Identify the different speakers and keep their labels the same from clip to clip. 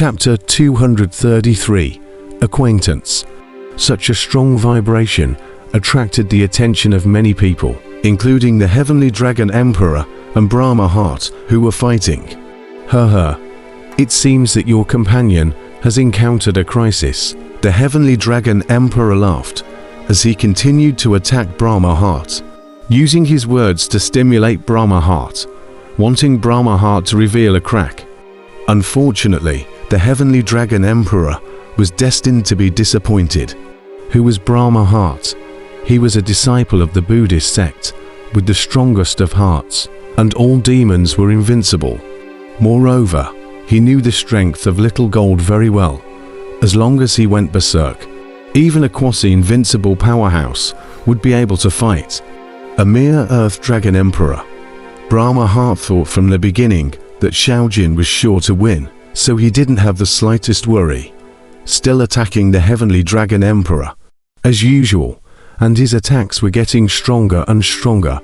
Speaker 1: Chapter 233. Acquaintance. Such a strong vibration attracted the attention of many people, including the Heavenly Dragon Emperor and Brahma Heart, who were fighting. It seems that your companion has encountered a crisis. The Heavenly Dragon Emperor laughed as he continued to attack Brahma Heart, using his words to stimulate Brahma Heart, wanting Brahma Heart to reveal a crack. Unfortunately, the Heavenly Dragon Emperor was destined to be disappointed. Who was Brahma Heart? He was a disciple of the Buddhist sect, with the strongest of hearts, and all demons were invincible. Moreover, he knew the strength of Little Gold very well. As long as he went berserk, even a quasi-invincible powerhouse would be able to fight. A mere Earth Dragon Emperor. Brahma Heart thought from the beginning that Xiaojin was sure to win, so he didn't have the slightest worry. Still attacking the Heavenly Dragon Emperor, as usual, and his attacks were getting stronger and stronger.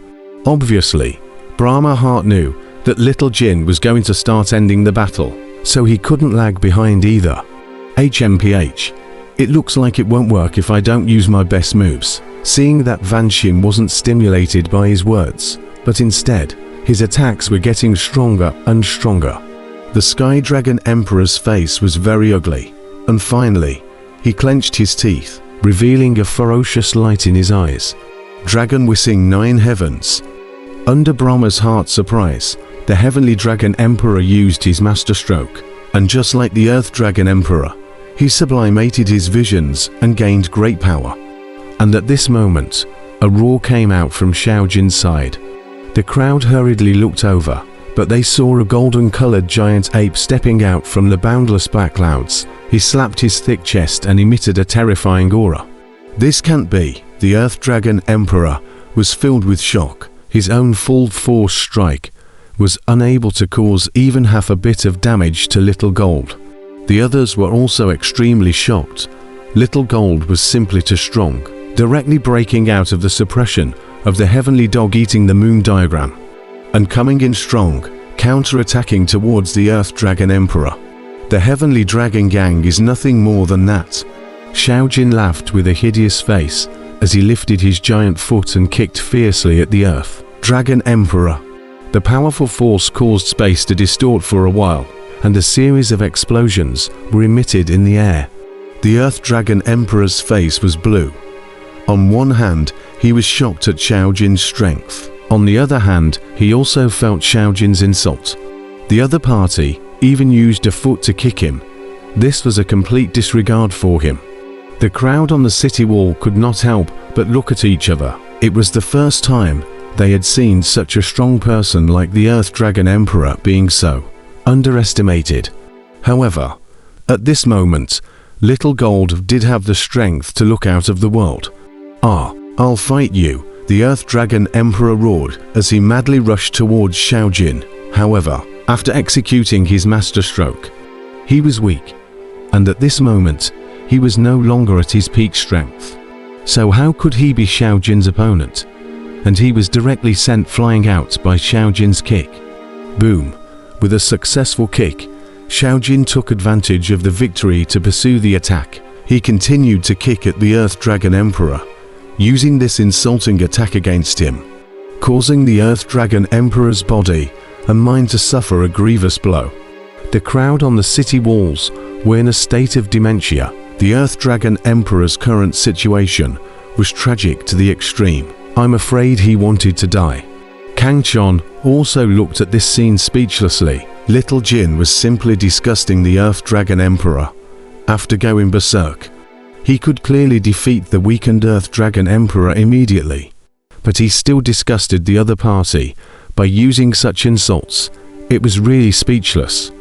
Speaker 1: Obviously, Brahma Heart knew that Little Jin was going to start ending the battle, so he couldn't lag behind either. HMPH. It looks like it won't work if I don't use my best moves. Seeing that Van Xin wasn't stimulated by his words, but instead, his attacks were getting stronger and stronger. The Sky Dragon Emperor's face was very ugly, and finally, he clenched his teeth, revealing a ferocious light in his eyes. Dragon whizzing 9 heavens. Under Brahma's Heart's surprise, the Heavenly Dragon Emperor used his master stroke, and just like the Earth Dragon Emperor, he sublimated his visions and gained great power. And at this moment, a roar came out from Xiaojin's side. The crowd hurriedly looked over, but they saw a golden-colored giant ape stepping out from the boundless black clouds. He slapped his thick chest and emitted a terrifying aura. This can't be. The Earth Dragon Emperor was filled with shock. His own full-force strike was unable to cause even half a bit of damage to Little Gold. The others were also extremely shocked. Little Gold was simply too strong, directly breaking out of the suppression of the Heavenly Dog eating the moon diagram, and coming in strong, counter-attacking towards the Earth Dragon Emperor. The Heavenly Dragon Gang is nothing more than that. Xiaojin laughed with a hideous face as he lifted his giant foot and kicked fiercely at the Earth Dragon Emperor. The powerful force caused space to distort for a while, and a series of explosions were emitted in the air. The Earth Dragon Emperor's face was blue. On one hand, he was shocked at Xiaojin's strength. On the other hand, he also felt Xiaojin's insult. The other party even used a foot to kick him. This was a complete disregard for him. The crowd on the city wall could not help but look at each other. It was the first time they had seen such a strong person like the Earth Dragon Emperor being so underestimated. However, at this moment, Little Gold did have the strength to look out of the world. I'll fight you, the Earth Dragon Emperor roared as he madly rushed towards Xiaojin. However, after executing his master stroke, he was weak, and at this moment, he was no longer at his peak strength. So how could he be Xiaojin's opponent? And he was directly sent flying out by Xiaojin's kick. Boom! With a successful kick, Xiaojin took advantage of the victory to pursue the attack. He continued to kick at the Earth Dragon Emperor, using this insulting attack against him, causing the Earth Dragon Emperor's body and mind to suffer a grievous blow. The crowd on the city walls were in a state of dementia. The Earth Dragon Emperor's current situation was tragic to the extreme. I'm afraid he wanted to die. Kang Chon also looked at this scene speechlessly. Little Jin was simply disgusting the Earth Dragon Emperor. After going berserk, he could clearly defeat the weakened Earth Dragon Emperor immediately, but he still disgusted the other party by using such insults. It was really speechless.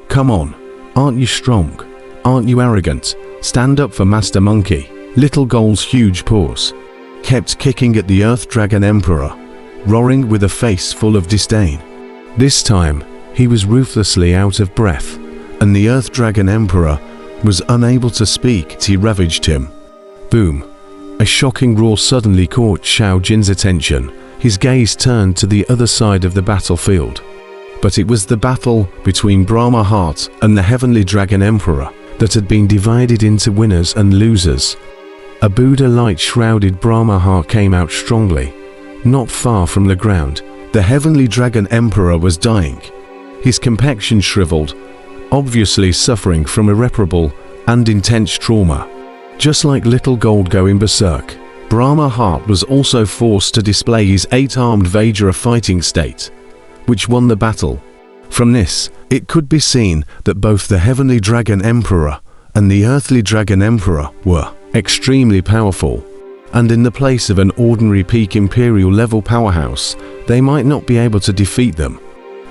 Speaker 1: Come on, aren't you strong? Aren't you arrogant? Stand up for Master Monkey. Little Gold's huge paws kept kicking at the Earth Dragon Emperor, roaring with a face full of disdain. This time, he was ruthlessly out of breath, and the Earth Dragon Emperor was unable to speak. He ravaged him. Boom! A shocking roar suddenly caught Xiaojin's attention. His gaze turned to the other side of the battlefield. But it was the battle between Brahma Heart and the Heavenly Dragon Emperor that had been divided into winners and losers. A Buddha light-shrouded Brahma Heart came out strongly. Not far from the ground, the Heavenly Dragon Emperor was dying. His complexion shriveled, obviously suffering from irreparable and intense trauma. Just like Little Gold going berserk, Brahma Heart was also forced to display his 8-armed Vajra fighting state, which won the battle. From this, it could be seen that both the Heavenly Dragon Emperor and the Earthly Dragon Emperor were extremely powerful, and in the place of an ordinary peak Imperial level powerhouse, they might not be able to defeat them.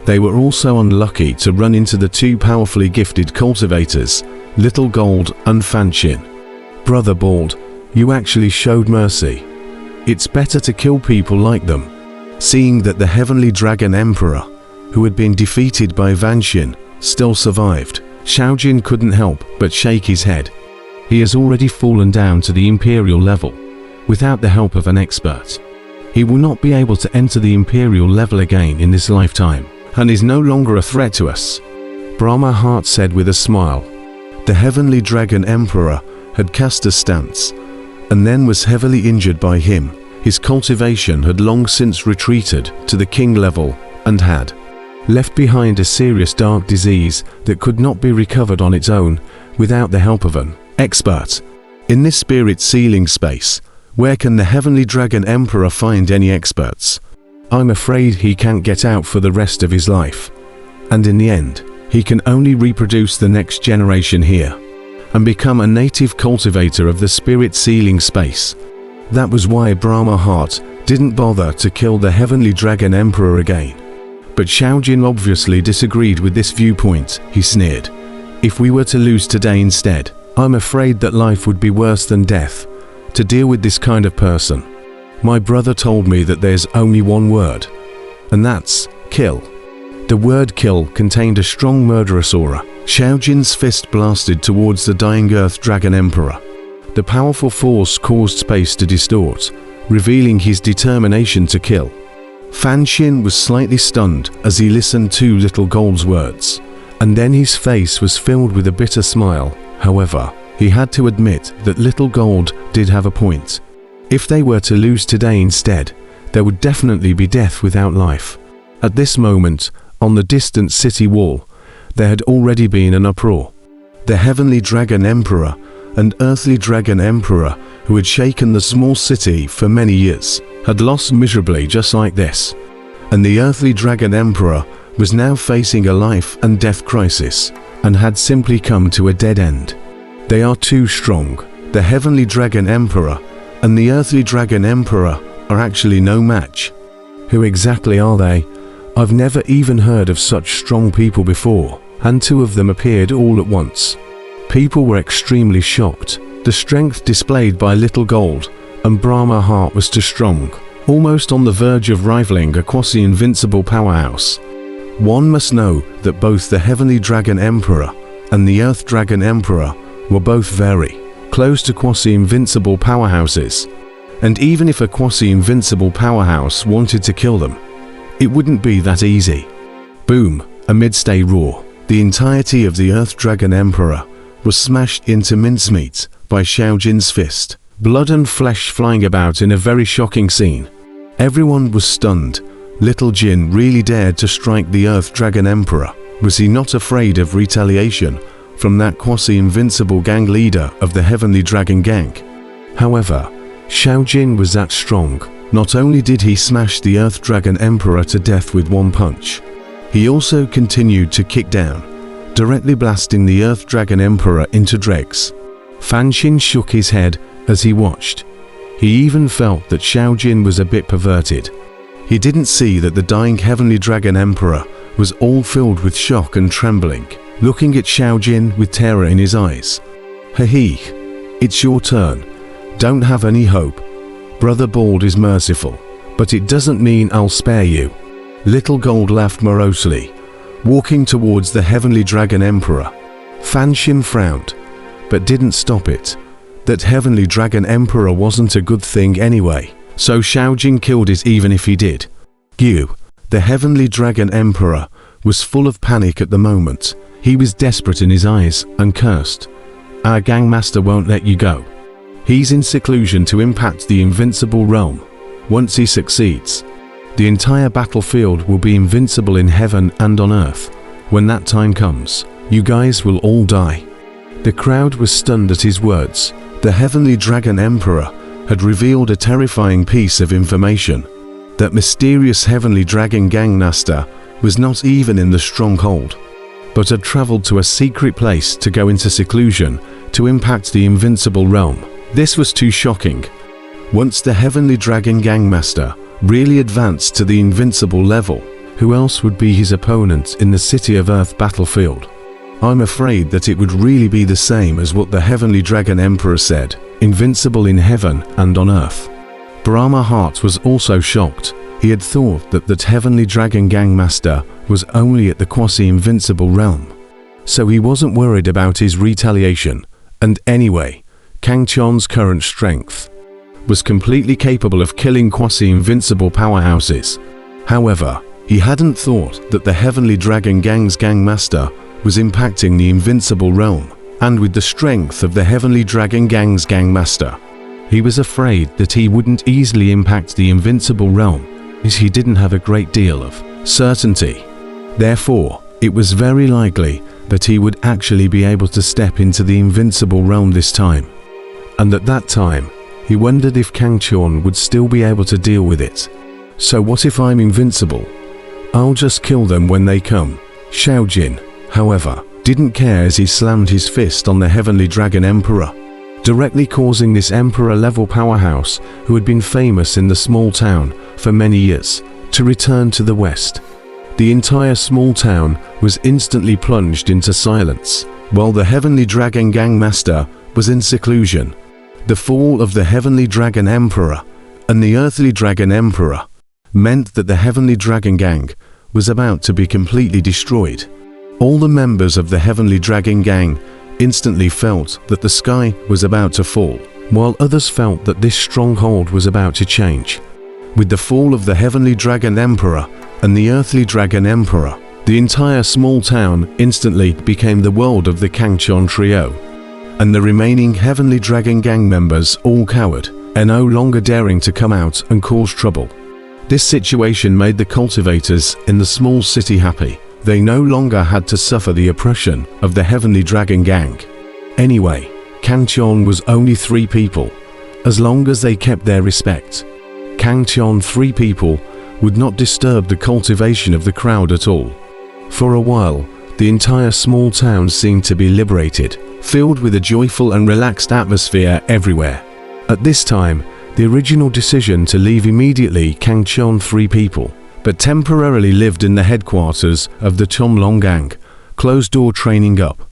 Speaker 1: They were also unlucky to run into the two powerfully gifted cultivators, Little Gold and Fanshin. Brother Bald, you actually showed mercy. It's better to kill people like them. Seeing that the Heavenly Dragon Emperor, who had been defeated by Fanshin, still survived, Xiaojin couldn't help but shake his head. He has already fallen down to the Imperial level, without the help of an expert. He will not be able to enter the Imperial level again in this lifetime, and is no longer a threat to us, Brahma Heart said with a smile. The Heavenly Dragon Emperor had cast a stance, and then was heavily injured by him. His cultivation had long since retreated to the king level and had left behind a serious dark disease that could not be recovered on its own without the help of an expert. In this spirit sealing space, where can the Heavenly Dragon Emperor find any experts? I'm afraid he can't get out for the rest of his life. And in the end, he can only reproduce the next generation here, and become a native cultivator of the spirit sealing space. That was why Brahma Heart didn't bother to kill the Heavenly Dragon Emperor again. But Xiaojin obviously disagreed with this viewpoint. He sneered. If we were to lose today instead, I'm afraid that life would be worse than death. To deal with this kind of person, my brother told me that there's only one word, and that's kill. The word kill contained a strong murderous aura. Xiaojin's fist blasted towards the dying Earth Dragon Emperor. The powerful force caused space to distort, revealing his determination to kill. Fanshin was slightly stunned as he listened to Little Gold's words, and then his face was filled with a bitter smile. However, he had to admit that Little Gold did have a point. If they were to lose today instead, there would definitely be death without life. At this moment, on the distant city wall, there had already been an uproar. The Heavenly Dragon Emperor and Earthly Dragon Emperor, who had shaken the small city for many years, had lost miserably just like this. And the Earthly Dragon Emperor was now facing a life and death crisis, and had simply come to a dead end. They are too strong. The Heavenly Dragon Emperor and the Earthly Dragon Emperor are actually no match. Who exactly are they? I've never even heard of such strong people before, and two of them appeared all at once. People were extremely shocked. The strength displayed by Little Gold and Brahma Heart was too strong, almost on the verge of rivaling a quasi-invincible powerhouse. One must know that both the Heavenly Dragon Emperor and the Earth Dragon Emperor were both very close to quasi-invincible powerhouses, and even if a quasi-invincible powerhouse wanted to kill them, it wouldn't be that easy. Boom! Amidst a roar, the entirety of the Earth Dragon Emperor was smashed into mincemeat by Xiaojin's fist, blood and flesh flying about in a very shocking scene. Everyone was stunned. Little Jin really dared to strike the Earth Dragon Emperor. Was he not afraid of retaliation from that quasi-invincible gang leader of the Heavenly Dragon Gang? However, Xiaojin was that strong. Not only did he smash the Earth Dragon Emperor to death with one punch, he also continued to kick down, directly blasting the Earth Dragon Emperor into dregs. Fanshin shook his head as he watched. He even felt that Xiaojin was a bit perverted. He didn't see that the dying Heavenly Dragon Emperor was all filled with shock and trembling, looking at Xiaojin with terror in his eyes. Hee, it's your turn. Don't have any hope. Brother Bald is merciful, but it doesn't mean I'll spare you. Little Gold laughed morosely, walking towards the Heavenly Dragon Emperor. Fanshin frowned, but didn't stop it. That Heavenly Dragon Emperor wasn't a good thing anyway, so Xiaojin killed it even if he did. You, the Heavenly Dragon Emperor, was full of panic at the moment. He was desperate in his eyes and cursed. "Our gangmaster won't let you go. He's in seclusion to impact the invincible realm. Once he succeeds, the entire battlefield will be invincible in heaven and on earth. When that time comes, you guys will all die." The crowd was stunned at his words. The Heavenly Dragon Emperor had revealed a terrifying piece of information. That mysterious Heavenly Dragon Gangmaster was not even in the stronghold, but had traveled to a secret place to go into seclusion to impact the invincible realm. This was too shocking. Once the Heavenly Dragon Gangmaster really advanced to the invincible level, who else would be his opponent in the City of Earth battlefield? I'm afraid that it would really be the same as what the Heavenly Dragon Emperor said, invincible in heaven and on earth. Brahma Heart was also shocked. He had thought that Heavenly Dragon Gangmaster was only at the quasi-invincible realm, so he wasn't worried about his retaliation. And anyway, Kang Chon's current strength was completely capable of killing quasi-invincible powerhouses. However, he hadn't thought that the Heavenly Dragon Gang's Gangmaster was impacting the invincible realm, and with the strength of the Heavenly Dragon Gang's Gangmaster, he was afraid that he wouldn't easily impact the invincible realm, as he didn't have a great deal of certainty. Therefore, it was very likely that he would actually be able to step into the invincible realm this time. And at that time, he wondered if Kang Chon would still be able to deal with it. So what if I'm invincible? I'll just kill them when they come. Xiao Jin, however, didn't care as he slammed his fist on the Heavenly Dragon Emperor, directly causing this Emperor-level powerhouse, who had been famous in the small town for many years, to return to the west. The entire small town was instantly plunged into silence, while the Heavenly Dragon Gangmaster was in seclusion. The fall of the Heavenly Dragon Emperor and the Earthly Dragon Emperor meant that the Heavenly Dragon Gang was about to be completely destroyed. All the members of the Heavenly Dragon Gang instantly felt that the sky was about to fall, while others felt that this stronghold was about to change. With the fall of the Heavenly Dragon Emperor and the Earthly Dragon Emperor, the entire small town instantly became the world of the Kang Chon trio, and the remaining Heavenly Dragon Gang members all cowered, and no longer daring to come out and cause trouble. This situation made the cultivators in the small city happy. They no longer had to suffer the oppression of the Heavenly Dragon Gang. Anyway, Kang Chon was only 3 people, as long as they kept their respect. Kang Chon 3 people would not disturb the cultivation of the crowd at all. For a while, the entire small town seemed to be liberated, filled with a joyful and relaxed atmosphere everywhere. At this time, the original decision to leave immediately Kang Chon 3 people, but temporarily lived in the headquarters of the Chomlong Gang, closed-door training up.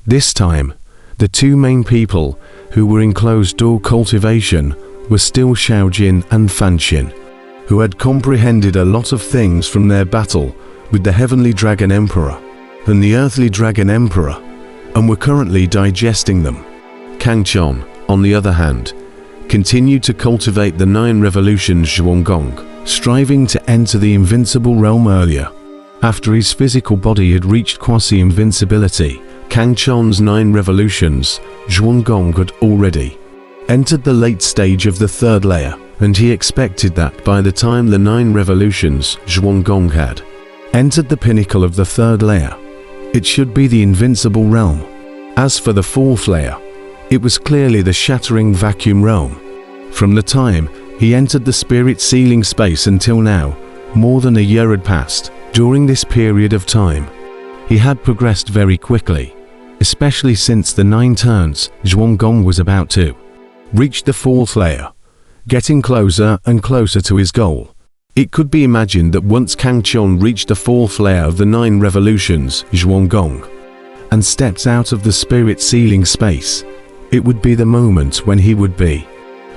Speaker 1: This time, the 2 main people who were in closed-door cultivation were still Xiao Jin and Fan Xin, who had comprehended a lot of things from their battle with the Heavenly Dragon Emperor and the Earthly Dragon Emperor, and were currently digesting them. Kang Chon, on the other hand, continued to cultivate the 9 revolutions Zhuanggong, striving to enter the invincible realm earlier. After his physical body had reached quasi-invincibility, Kang Chon's 9 revolutions, Zhuanggong had already entered the late stage of the 3rd layer, and he expected that by the time the 9 revolutions Zhuanggong had entered the pinnacle of the 3rd layer, it should be the invincible realm. As for the 4th layer, it was clearly the shattering vacuum realm. From the time he entered the spirit sealing space until now, more than a year had passed. During this period of time, he had progressed very quickly, especially since the 9 turns Zhuanggong was about to reach the 4th layer, getting closer and closer to his goal. It could be imagined that once Kang Chon reached the 4th layer of the 9 revolutions Zhuanggong and stepped out of the spirit sealing space, it would be the moment when he would be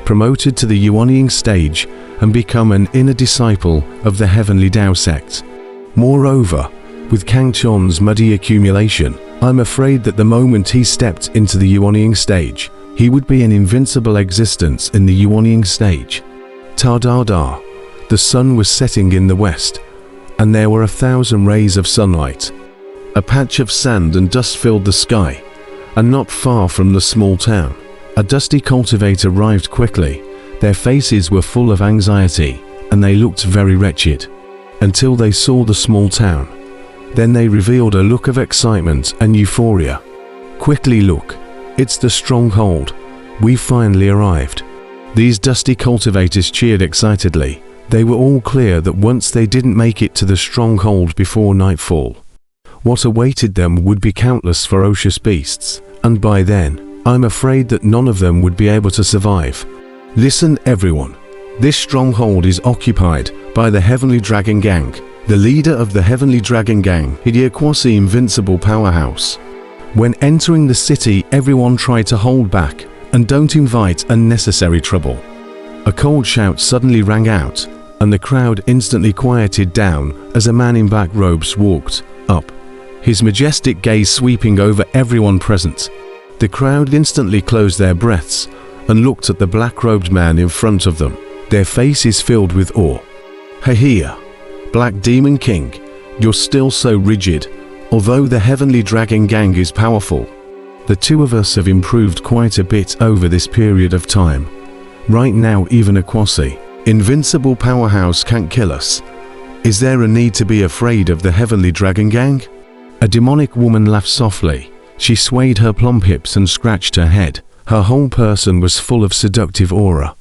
Speaker 1: promoted to the Yuanying stage and become an inner disciple of the Heavenly Dao sect. Moreover, with Kang Chon's muddy accumulation, I'm afraid that the moment he stepped into the Yuanying stage, he would be an invincible existence in the Yuanying stage. Ta-da-da. The sun was setting in the west, and there were 1,000 rays of sunlight. A patch of sand and dust filled the sky, and not far from the small town, a dusty cultivator arrived quickly. Their faces were full of anxiety, and they looked very wretched, until they saw the small town. Then they revealed a look of excitement and euphoria. "Quickly look, it's the stronghold. We finally arrived." These dusty cultivators cheered excitedly. They were all clear that once they didn't make it to the stronghold before nightfall, what awaited them would be countless ferocious beasts, and by then, I'm afraid that none of them would be able to survive. Listen everyone, this stronghold is occupied by the Heavenly Dragon Gang. The leader of the Heavenly Dragon Gang is the quasi invincible powerhouse. When entering the city, everyone try to hold back and don't invite unnecessary trouble. A cold shout suddenly rang out, and the crowd instantly quieted down as a man in black robes walked up, his majestic gaze sweeping over everyone present. The crowd instantly closed their breaths and looked at the black-robed man in front of them, their faces filled with awe. "Here, Black Demon King, you're still so rigid, although the Heavenly Dragon Gang is powerful. The two of us have improved quite a bit over this period of time. Right now even a quasi-invincible powerhouse can't kill us. Is there a need to be afraid of the Heavenly Dragon Gang?" A demonic woman laughed softly. She swayed her plump hips and scratched her head. Her whole person was full of seductive aura.